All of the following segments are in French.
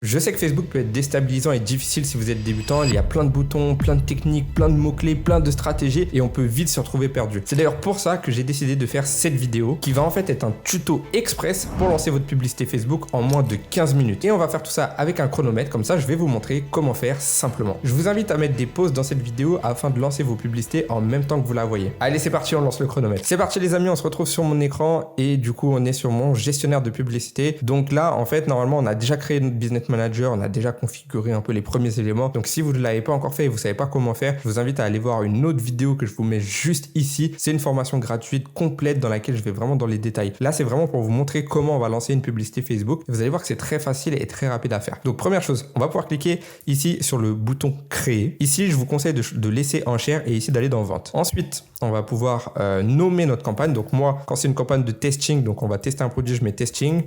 Je sais que Facebook peut être déstabilisant et difficile si vous êtes débutant, il y a plein de boutons, plein de techniques, plein de mots-clés, plein de stratégies et on peut vite se retrouver perdu. C'est d'ailleurs pour ça que j'ai décidé de faire cette vidéo qui va en fait être un tuto express pour lancer votre publicité Facebook en moins de 15 minutes. Et on va faire tout ça avec un chronomètre, comme ça je vais vous montrer comment faire simplement. Je vous invite à mettre des pauses dans cette vidéo afin de lancer vos publicités en même temps que vous la voyez. Allez, c'est parti, on lance le chronomètre. C'est parti les amis, on se retrouve sur mon écran et du coup on est sur mon gestionnaire de publicité. Donc là en fait normalement on a déjà créé notre business manager, on a déjà configuré un peu les premiers éléments. Donc si vous ne l'avez pas encore fait et vous ne savez pas comment faire, je vous invite à aller voir une autre vidéo que je vous mets juste ici. C'est une formation gratuite complète dans laquelle je vais vraiment dans les détails. Là c'est vraiment pour vous montrer comment on va lancer une publicité Facebook. Vous allez voir que c'est très facile et très rapide à faire. Donc première chose, on va pouvoir cliquer ici sur le bouton créer. Ici je vous conseille de laisser enchère et ici d'aller dans vente. Ensuite on va pouvoir nommer notre campagne. Donc moi quand c'est une campagne de testing, donc on va tester un produit, je mets testing,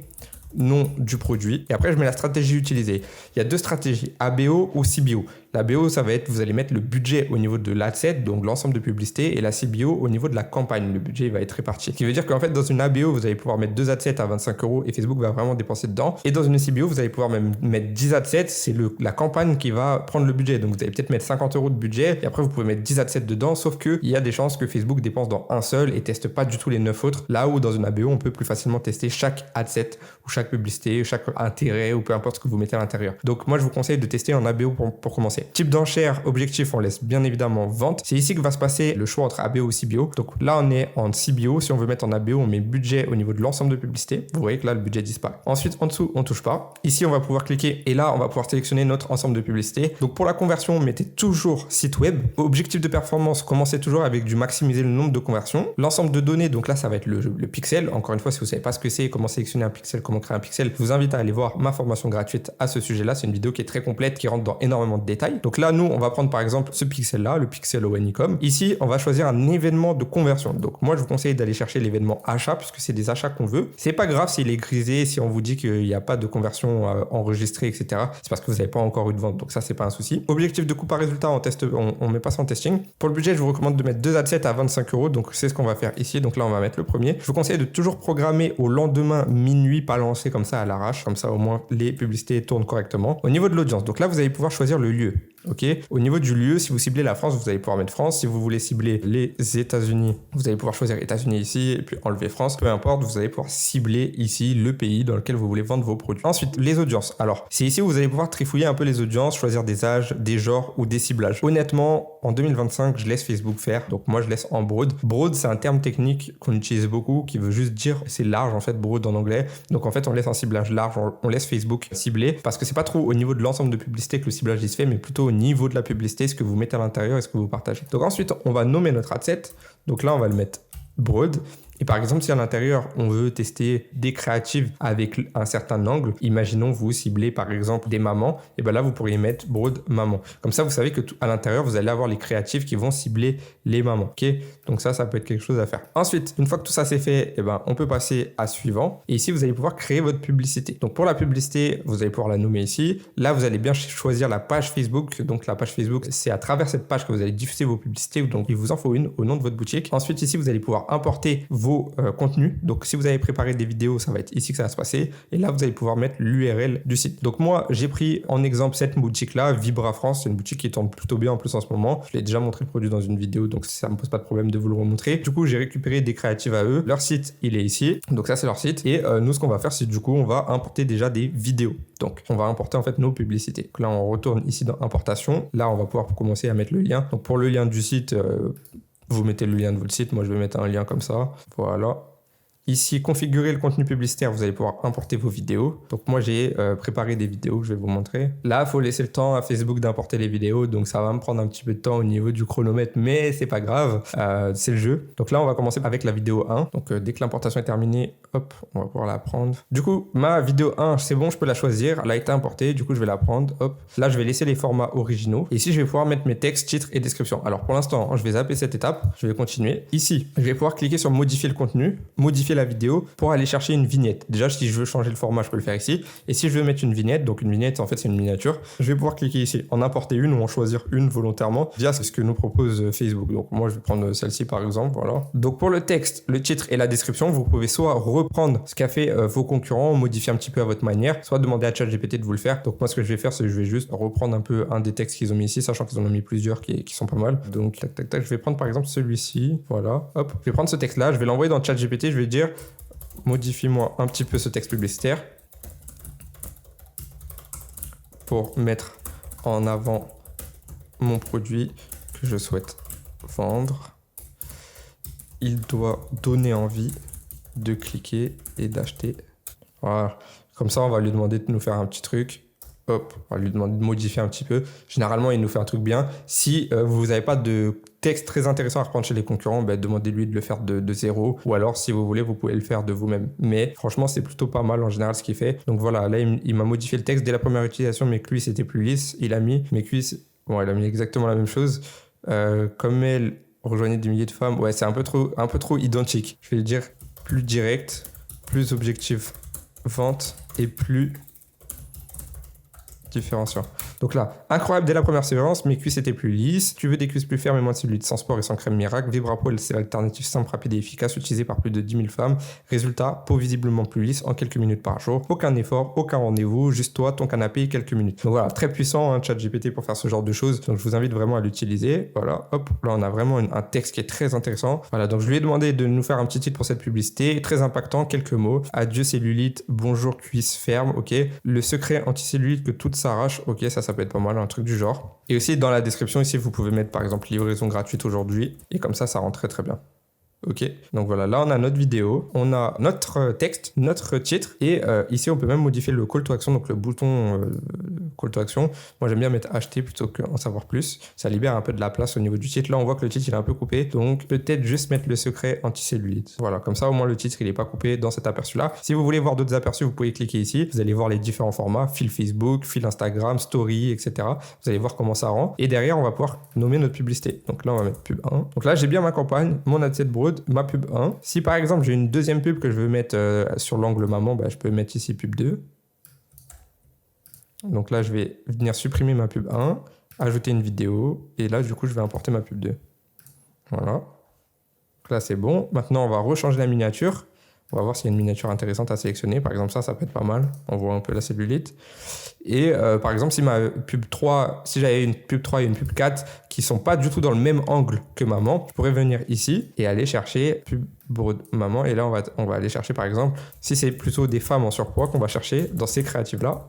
nom du produit et après je mets la stratégie utilisée. Il y a deux stratégies, ABO ou CBO. La BO, ça va être, vous allez mettre le budget au niveau de l'adset, donc l'ensemble de publicités, et la CBO au niveau de la campagne. Le budget va être réparti. Ce qui veut dire qu'en fait, dans une ABO, vous allez pouvoir mettre 2 adsets à 25 € et Facebook va vraiment dépenser dedans. Et dans une CBO, vous allez pouvoir même mettre 10 adsets, c'est la campagne qui va prendre le budget. Donc vous allez peut-être mettre 50 € de budget et après vous pouvez mettre 10 adsets dedans, sauf qu'il y a des chances que Facebook dépense dans un seul et teste pas du tout les 9 autres. Là où dans une ABO, on peut plus facilement tester chaque adset ou chaque publicité, chaque intérêt ou peu importe ce que vous mettez à l'intérieur. Donc moi, je vous conseille de tester en ABO pour commencer. Type d'enchère, objectif, on laisse bien évidemment vente. C'est ici que va se passer le choix entre ABO ou CBO. Donc là, on est en CBO. Si on veut mettre en ABO, on met budget au niveau de l'ensemble de publicité. Vous voyez que là, le budget disparaît. Ensuite, en dessous, on touche pas. Ici, on va pouvoir cliquer et là, on va pouvoir sélectionner notre ensemble de publicité. Donc pour la conversion, mettez toujours site web. Objectif de performance, commencez toujours avec du maximiser le nombre de conversions. L'ensemble de données, donc là, ça va être le pixel. Encore une fois, si vous savez pas ce que c'est, comment sélectionner un pixel, comment créer un pixel, je vous invite à aller voir ma formation gratuite à ce sujet-là. C'est une vidéo qui est très complète, qui rentre dans énormément de détails. Donc là, nous, on va prendre par exemple ce pixel-là, le pixel Onicom. Ici, on va choisir un événement de conversion. Donc moi, je vous conseille d'aller chercher l'événement achat puisque c'est des achats qu'on veut. C'est pas grave s'il est grisé, si on vous dit qu'il n'y a pas de conversion enregistrée, etc. C'est parce que vous n'avez pas encore eu de vente. Donc ça, c'est pas un souci. Objectif de coût par résultat, on met pas ça en testing. Pour le budget, je vous recommande de mettre 2 adsets à 25 €. Donc c'est ce qu'on va faire ici. Donc là, on va mettre le premier. Je vous conseille de toujours programmer au lendemain minuit, pas lancer comme ça à l'arrache. Comme ça, au moins, les publicités tournent correctement. Au niveau de l'audience, donc là, vous allez pouvoir choisir le lieu. Ok. Au niveau du lieu, si vous ciblez la France, vous allez pouvoir mettre France. Si vous voulez cibler les États-Unis, vous allez pouvoir choisir États-Unis ici et puis enlever France. Peu importe, vous allez pouvoir cibler ici le pays dans lequel vous voulez vendre vos produits. Ensuite, les audiences. Alors, c'est ici où vous allez pouvoir trifouiller un peu les audiences, choisir des âges, des genres ou des ciblages. Honnêtement, en 2025, je laisse Facebook faire. Donc moi, je laisse en broad. Broad, c'est un terme technique qu'on utilise beaucoup qui veut juste dire c'est large en fait, broad en anglais. Donc en fait, on laisse un ciblage large, on laisse Facebook cibler parce que c'est pas trop au niveau de l'ensemble de publicité que le ciblage il se fait, mais plutôt au niveau de la publicité, ce que vous mettez à l'intérieur et ce que vous partagez. Donc ensuite, on va nommer notre adset. Donc là, on va le mettre broad. Et par exemple, si à l'intérieur, on veut tester des créatives avec un certain angle, imaginons vous ciblez par exemple des mamans, et bien là, vous pourriez mettre broad maman. Comme ça, vous savez que à l'intérieur, vous allez avoir les créatives qui vont cibler les mamans. Ok. Donc ça peut être quelque chose à faire. Ensuite, une fois que tout ça c'est fait, on peut passer à suivant. Et ici, vous allez pouvoir créer votre publicité. Donc pour la publicité, vous allez pouvoir la nommer ici. Là, vous allez bien choisir la page Facebook. Donc la page Facebook, c'est à travers cette page que vous allez diffuser vos publicités. Donc il vous en faut une au nom de votre boutique. Ensuite, ici, vous allez pouvoir importer vos contenus. Donc si vous avez préparé des vidéos, ça va être ici que ça va se passer. Et là, vous allez pouvoir mettre l'URL du site. Donc moi, j'ai pris en exemple cette boutique-là, Vibra France. C'est une boutique qui tourne plutôt bien en plus en ce moment. Je l'ai déjà montré le produit dans une vidéo, donc ça me pose pas de problème de vous le remontrer. Du coup, j'ai récupéré des créatives à eux. Leur site, il est ici. Donc ça, c'est leur site. Et nous, ce qu'on va faire, c'est du coup, on va importer déjà des vidéos. Donc on va importer en fait nos publicités. Donc là, on retourne ici dans importation. Là, on va pouvoir commencer à mettre le lien. Donc pour le lien du site, vous mettez le lien de votre site. Moi, je vais mettre un lien comme ça. Voilà. Ici, configurer le contenu publicitaire, vous allez pouvoir importer vos vidéos. Donc moi, j'ai préparé des vidéos, je vais vous montrer. Là, il faut laisser le temps à Facebook d'importer les vidéos, donc ça va me prendre un petit peu de temps au niveau du chronomètre, mais c'est pas grave, c'est le jeu. Donc là, on va commencer avec la vidéo 1. Donc dès que l'importation est terminée, hop, on va pouvoir la prendre. Du coup, ma vidéo 1, c'est bon, je peux la choisir. Elle a été importée, du coup, je vais la prendre. Hop. Là, je vais laisser les formats originaux. Et ici, je vais pouvoir mettre mes textes, titres et description. Alors pour l'instant, je vais zapper cette étape. Je vais continuer. Ici, je vais pouvoir cliquer sur modifier le contenu, modifier modifier la vidéo pour aller chercher une vignette. Déjà, si je veux changer le format, je peux le faire ici. Et si je veux mettre une vignette, donc une vignette, en fait, c'est une miniature, je vais pouvoir cliquer ici, en importer une ou en choisir une volontairement via ce que nous propose Facebook. Donc moi, je vais prendre celle-ci par exemple, voilà. Donc pour le texte, le titre et la description, vous pouvez soit reprendre ce qu'a fait vos concurrents, modifier un petit peu à votre manière, soit demander à ChatGPT de vous le faire. Donc moi, ce que je vais faire, c'est que je vais juste reprendre un peu un des textes qu'ils ont mis ici, sachant qu'ils en ont mis plusieurs qui sont pas mal. Donc tac tac tac, je vais prendre par exemple celui-ci, voilà, hop. Je vais prendre ce texte-là, je vais l'envoyer dans ChatGPT, je vais dire modifie-moi un petit peu ce texte publicitaire pour mettre en avant mon produit que je souhaite vendre. Il doit donner envie de cliquer et d'acheter. Voilà. Comme ça, on va lui demander de nous faire un petit truc. Hop, on va lui demander de modifier un petit peu. Généralement, il nous fait un truc bien. Si vous n'avez pas de texte très intéressant à reprendre chez les concurrents, demandez-lui de le faire de zéro. Ou alors, si vous voulez, vous pouvez le faire de vous-même. Mais franchement, c'est plutôt pas mal en général ce qu'il fait. Donc voilà, là, il m'a modifié le texte. Dès la première utilisation, mes cuisses étaient plus lisses. Il a mis mes cuisses... Bon, il a mis exactement la même chose. Comme elle rejoignait des milliers de femmes. Ouais, c'est un peu trop identique. Je vais le dire plus direct, plus objectif vente et plus différenciant. Donc là, incroyable dès la première séance, mes cuisses étaient plus lisses. Tu veux des cuisses plus fermes et moins de cellulite, sans sport et sans crème miracle. Vibrapro, c'est l'alternative simple, rapide et efficace, utilisée par plus de 10 000 femmes. Résultat, peau visiblement plus lisse en quelques minutes par jour. Aucun effort, aucun rendez-vous, juste toi, ton canapé et quelques minutes. Donc voilà, très puissant, ChatGPT pour faire ce genre de choses. Donc je vous invite vraiment à l'utiliser. Voilà, hop, là on a vraiment un texte qui est très intéressant. Voilà, donc je lui ai demandé de nous faire un petit titre pour cette publicité. Très impactant, quelques mots. Adieu cellulite, bonjour cuisses fermes, ok. Le secret anticellulite que toute s'arrache, ok, ça peut être pas mal, un truc du genre. Et aussi dans la description ici, vous pouvez mettre par exemple livraison gratuite aujourd'hui, et comme ça rend très très bien. Ok, donc voilà, là on a notre vidéo, on a notre texte, notre titre, et ici on peut même modifier le call to action, donc le bouton call to action. Moi j'aime bien mettre acheter plutôt qu'en savoir plus, ça libère un peu de la place au niveau du titre. Là on voit que le titre il est un peu coupé, donc peut-être juste mettre le secret anticellulite. Voilà, comme ça au moins le titre il est pas coupé dans cet aperçu là. Si vous voulez voir d'autres aperçus, vous pouvez cliquer ici, vous allez voir les différents formats, fil Facebook, fil Instagram, story, etc. Vous allez voir comment ça rend, et derrière on va pouvoir nommer notre publicité. Donc là on va mettre pub 1. Donc là j'ai bien ma campagne, mon ad set broad, ma pub 1. Si par exemple j'ai une deuxième pub que je veux mettre sur l'angle maman, je peux mettre ici pub 2. Donc là je vais venir supprimer ma pub 1, ajouter une vidéo, et là du coup je vais importer ma pub 2. Voilà. Donc là c'est bon. Maintenant on va rechanger la miniature. On va voir s'il y a une miniature intéressante à sélectionner. Par exemple, ça peut être pas mal. On voit un peu la cellulite. Et par exemple, si ma pub 3, si j'avais une pub 3 et une pub 4 qui sont pas du tout dans le même angle que maman, je pourrais venir ici et aller chercher pub broad maman. Et là, on va aller chercher, par exemple, si c'est plutôt des femmes en surpoids qu'on va chercher dans ces créatives-là,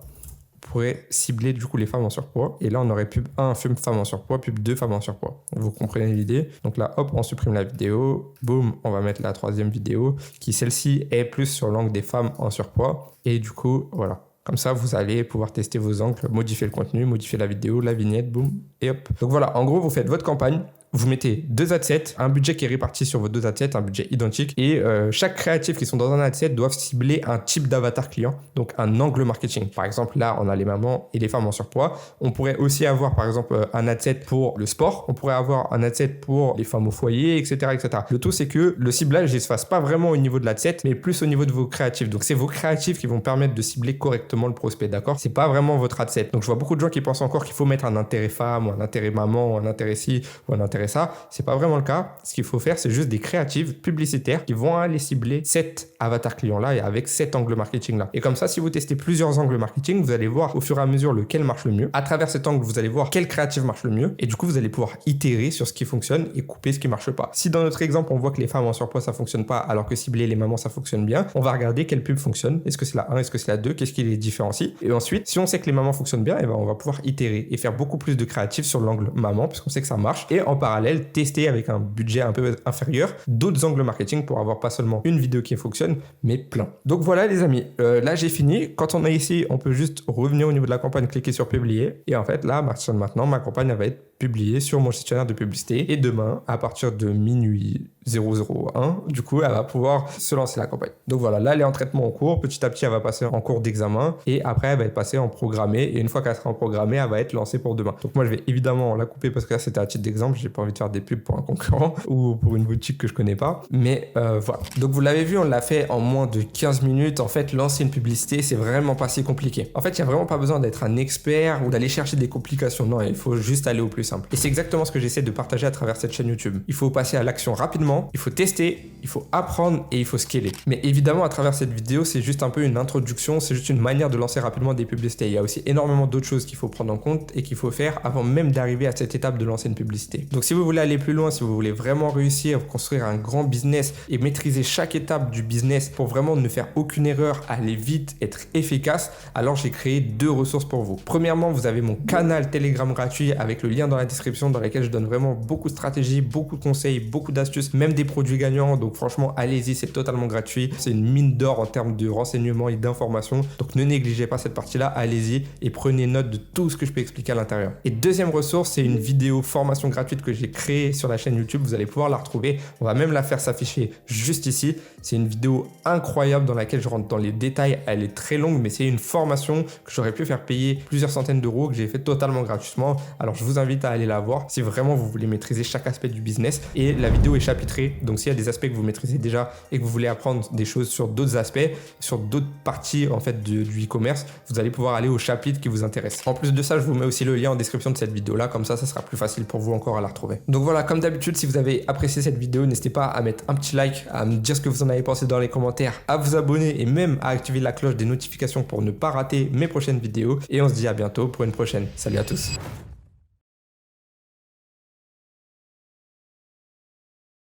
on pourrait cibler du coup les femmes en surpoids. Et là, on aurait pub 1, femme en surpoids, pub 2, femme en surpoids. Vous comprenez l'idée. Donc là, hop, on supprime la vidéo. Boum, on va mettre la troisième vidéo qui, celle-ci, est plus sur l'angle des femmes en surpoids. Et du coup, voilà. Comme ça, vous allez pouvoir tester vos angles, modifier le contenu, modifier la vidéo, la vignette, boum, et hop. Donc voilà, en gros, vous faites votre campagne. Vous mettez 2 adsets, un budget qui est réparti sur vos 2 adsets, un budget identique. Et chaque créatif qui sont dans un adset doivent cibler un type d'avatar client, donc un angle marketing. Par exemple, là, on a les mamans et les femmes en surpoids. On pourrait aussi avoir, par exemple, un adset pour le sport. On pourrait avoir un adset pour les femmes au foyer, etc., etc. Le tout, c'est que le ciblage, il ne se fasse pas vraiment au niveau de l'adset, mais plus au niveau de vos créatifs. Donc, c'est vos créatifs qui vont permettre de cibler correctement le prospect, d'accord? C'est pas vraiment votre adset. Donc, je vois beaucoup de gens qui pensent encore qu'il faut mettre un intérêt femme, ou un intérêt maman, ou un intérêt ci, ou un intérêt ça. C'est pas vraiment le cas. Ce qu'il faut faire, c'est juste des créatives publicitaires qui vont aller cibler cet avatar client-là et avec cet angle marketing-là. Et comme ça, si vous testez plusieurs angles marketing, vous allez voir au fur et à mesure lequel marche le mieux. À travers cet angle, vous allez voir quel créatif marche le mieux. Et du coup, vous allez pouvoir itérer sur ce qui fonctionne et couper ce qui marche pas. Si dans notre exemple, on voit que les femmes en surpoids, ça fonctionne pas, alors que cibler les mamans, ça fonctionne bien, on va regarder quelle pub fonctionne. Est-ce que c'est la 1, est-ce que c'est la 2, qu'est-ce qui les différencie? Et ensuite, si on sait que les mamans fonctionnent bien, on va pouvoir itérer et faire beaucoup plus de créatifs sur l'angle maman, puisqu'on sait que ça marche. Et en parallèle, tester avec un budget un peu inférieur d'autres angles marketing pour avoir pas seulement une vidéo qui fonctionne, mais plein. Donc voilà les amis, là j'ai fini. Quand on est ici, on peut juste revenir au niveau de la campagne, cliquer sur publier. Et en fait là, maintenant, ma campagne elle va être publier sur mon gestionnaire de publicité. Et demain, à partir de minuit 001, du coup, elle va pouvoir se lancer la campagne. Donc voilà, là, elle est en traitement en cours. Petit à petit, elle va passer en cours d'examen et après, elle va être passée en programmé. Et une fois qu'elle sera en programmé, elle va être lancée pour demain. Donc moi, je vais évidemment la couper parce que là, c'était à titre d'exemple. J'ai pas envie de faire des pubs pour un concurrent ou pour une boutique que je connais pas. Mais voilà. Donc vous l'avez vu, on l'a fait en moins de 15 minutes. En fait, lancer une publicité, c'est vraiment pas si compliqué. En fait, il n'y a vraiment pas besoin d'être un expert ou d'aller chercher des complications. Non, il faut juste aller au plus simple. Et c'est exactement ce que j'essaie de partager à travers cette chaîne YouTube. Il faut passer à l'action rapidement, il faut tester, il faut apprendre et il faut scaler. Mais évidemment, à travers cette vidéo, c'est juste un peu une introduction, c'est juste une manière de lancer rapidement des publicités. Il y a aussi énormément d'autres choses qu'il faut prendre en compte et qu'il faut faire avant même d'arriver à cette étape de lancer une publicité. Donc si vous voulez aller plus loin, si vous voulez vraiment réussir, construire un grand business et maîtriser chaque étape du business pour vraiment ne faire aucune erreur, aller vite, être efficace, alors j'ai créé 2 ressources pour vous. Premièrement, vous avez mon canal Telegram gratuit avec le lien dans la description dans lequel je donne vraiment beaucoup de stratégies, beaucoup de conseils, beaucoup d'astuces, même des produits gagnants. Donc franchement, allez-y, c'est totalement gratuit. C'est une mine d'or en termes de renseignements et d'informations. Donc ne négligez pas cette partie-là, allez-y et prenez note de tout ce que je peux expliquer à l'intérieur. Et deuxième ressource, c'est une vidéo formation gratuite que j'ai créée sur la chaîne YouTube. Vous allez pouvoir la retrouver. On va même la faire s'afficher juste ici. C'est une vidéo incroyable dans laquelle je rentre dans les détails. Elle est très longue, mais c'est une formation que j'aurais pu faire payer plusieurs centaines d'euros, que j'ai fait totalement gratuitement. Alors je vous invite à aller la voir si vraiment vous voulez maîtriser chaque aspect du business. Et la vidéo est chapitrée, donc s'il y a des aspects que vous maîtrisez déjà et que vous voulez apprendre des choses sur d'autres aspects, sur d'autres parties en fait du e-commerce, vous allez pouvoir aller au chapitre qui vous intéresse. En plus de ça, je vous mets aussi le lien en description de cette vidéo là, comme ça sera plus facile pour vous encore à la retrouver. Donc voilà, comme d'habitude, si vous avez apprécié cette vidéo, n'hésitez pas à mettre un petit like, à me dire ce que vous en avez pensé dans les commentaires, à vous abonner et même à activer la cloche des notifications pour ne pas rater mes prochaines vidéos. Et on se dit à bientôt pour une prochaine. Salut à tous.